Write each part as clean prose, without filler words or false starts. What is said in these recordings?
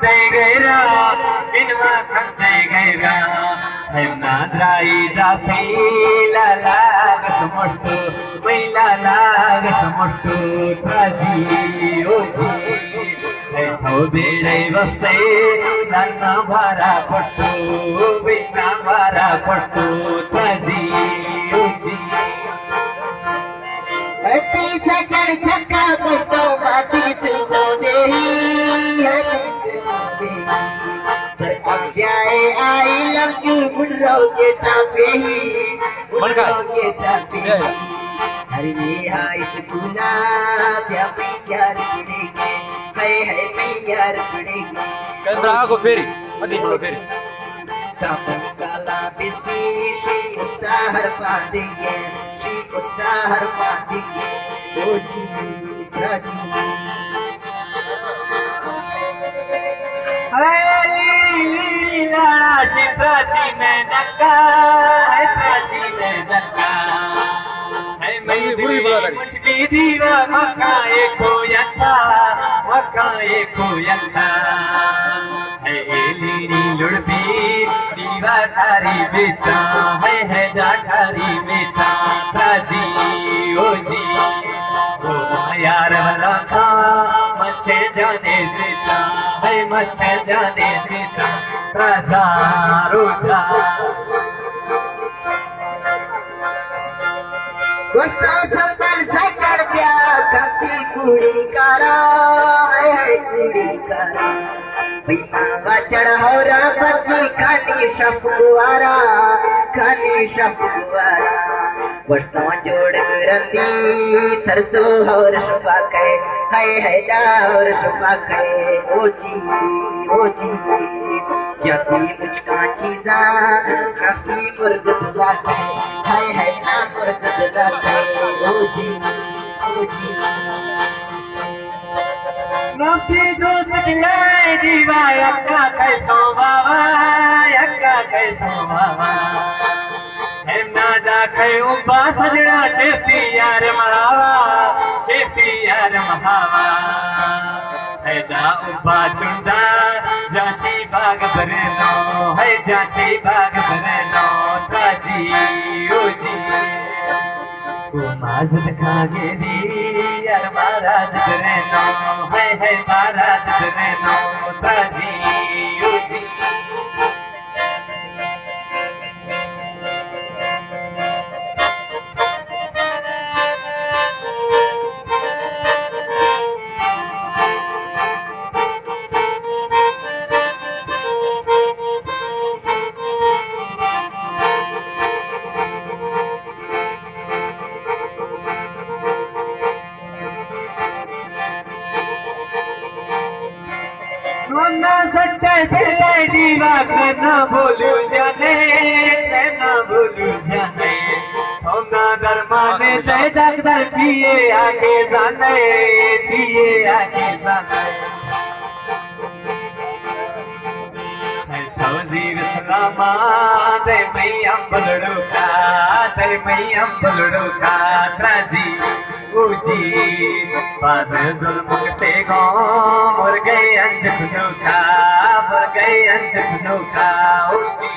खंदे गैरा बिनवा खंदे गैरा है नाद्राई दाफी लाला गसमष्टो वैला लाग समष्टो त्राजी ओजी है तो बेड़े वसे नाना भारा पष्टो बिना भारा पष्टो त्राजी ओजी अति सजन चक्का पष्टो माती पिलो देही जाए आई लव यू बुढ़ो के टापे ही बुढ़ो के टापे हरी नेहा इस गुना प्या मैयार पड़ेगी है मैयार पड़ेगी कैमरा आगो फेरी मत बोलो फेरी तापन काला बिसी शी उस्ताहर पादेंगे शी उस्ताहर पादेंगे ओ जी राजी लाड़ा शित्राची ने नक्का है त्राची ने नक्का है मेरी मुझकी दीवा मकाए को यक्का है लीनी लुड़बी दीवा थारी बेटा है डाठारी बेटा त्राजी ओ जी ओ यार वाला खा मच्छे जाने जीता है मच्छे जाने जीता राजा रोजा दोस्तों संबल सकर प्या कभी कुड़ी करा है कुड़ी करा बिना वचड़ हो रा बगी खानी शफुआरा वस्तु जोड़ रंदी थर दो और सुपाके है डा और सुपाके ओ जी जब भी मुझका चीजा काफी मुर्गत लाके है ना मुर्गत लाके ओ जी नौती दोस्त खिलाए दीवा यक्का कह तो बाबा है नादा कह उबा सजड़ा शेफ्ती यार महावा है दा उबा चुंदा जाशी बाग बरनो है जाशी बाग बरनो ताजी ओ जी माजद खागे दी यार महाराज बरनो है महाराज बरनो ताजी ओ जी दीवा ना बोलू जाने हम ना दरमाने जय डॉक्टर छिए आगे जाने वजीर सलामा दे मैया बलड़ो का त्राजी ऊजी बाज जुल्म पे गो मर गए अंजनो का ऊजी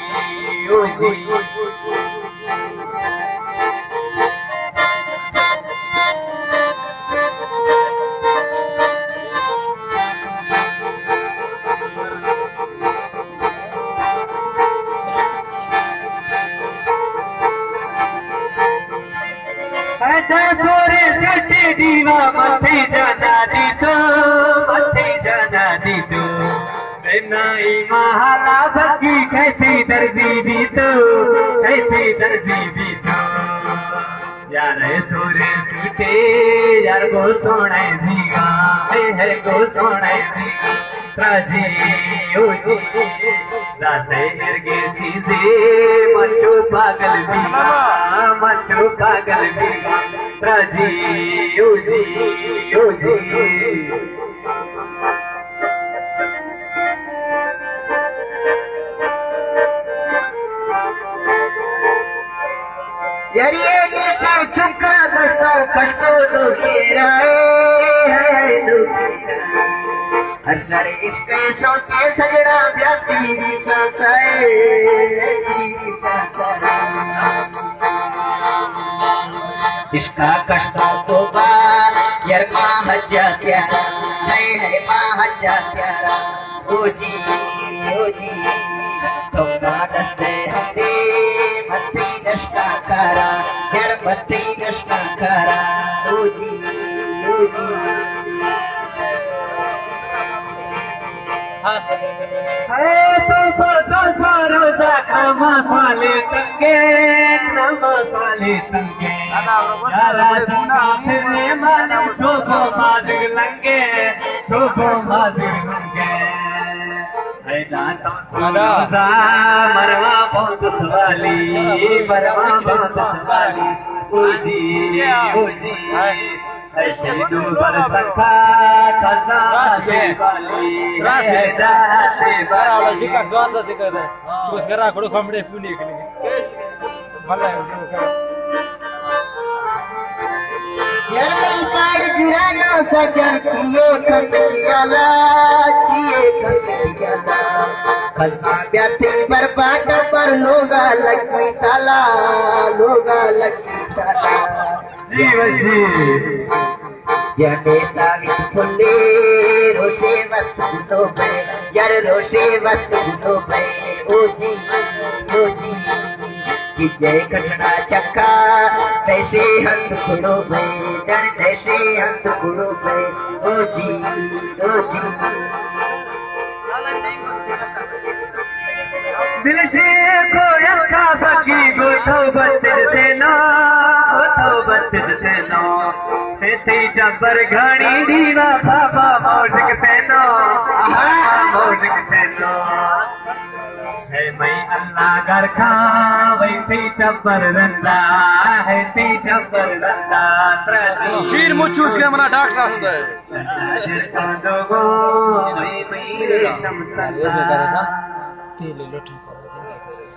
दीवा मथे जाना दी तो नाई महाला भगी कहती दर्जी भी तो यार सोरे सूटे यार गो सोने जीगा है गो सोने जीगा त्राजी ओ जी राते निर्गे चीजे मच्छो पागल बीगा त्राजी ओ जी यार ये देखा चुका कष्टो दुखेरा अक्सर इश्क शौके सजड़ा व्यापी साए इश्का कश्ता तो बार यार माँ हज्जा प्यारा है माँ हज्जा प्यारा ओ जी तुम ना दस्ते हंदे मत्ती नशका कारा यार मत्ती नशका कारा ओ जी है तो सो रोजा नमाज वाले तंगे यारा चंदा फिरने माने छोको माजिर लंगे है दाता रोजा मरवा बहुत सवाली ओ जी ऐसे दूर सखा खजा वाली सारा वाला जिक्र दुआ सा जिक्र है कुछ करा खड़ो खमड़े फूने के लिए भला यार मैं पाड़ जुराना सजन चिए खंडियाला खजा ब्याती बर्बाद पर लोगा लगी ताला जी या नेता वित फुल्ले रोशे वत तो पे यार रोशे वत तो पे ओ जी कि जय कचड़ा चक्का पैसे हंद खुड़ो पे डर पैसे हंद खुड़ो पे ओ जी दिल से को यक्का बगी गोथो बत्ते नो थे जबर घड़ी दीवा बाबा मौजिक तेनो है मैं अल्लाह घर खा वही थे जबर रंदा है थे जबर रंदा शीर मुचूस के मना डाकना होता है दोगो मैं मेरे शमता ले लो ठीक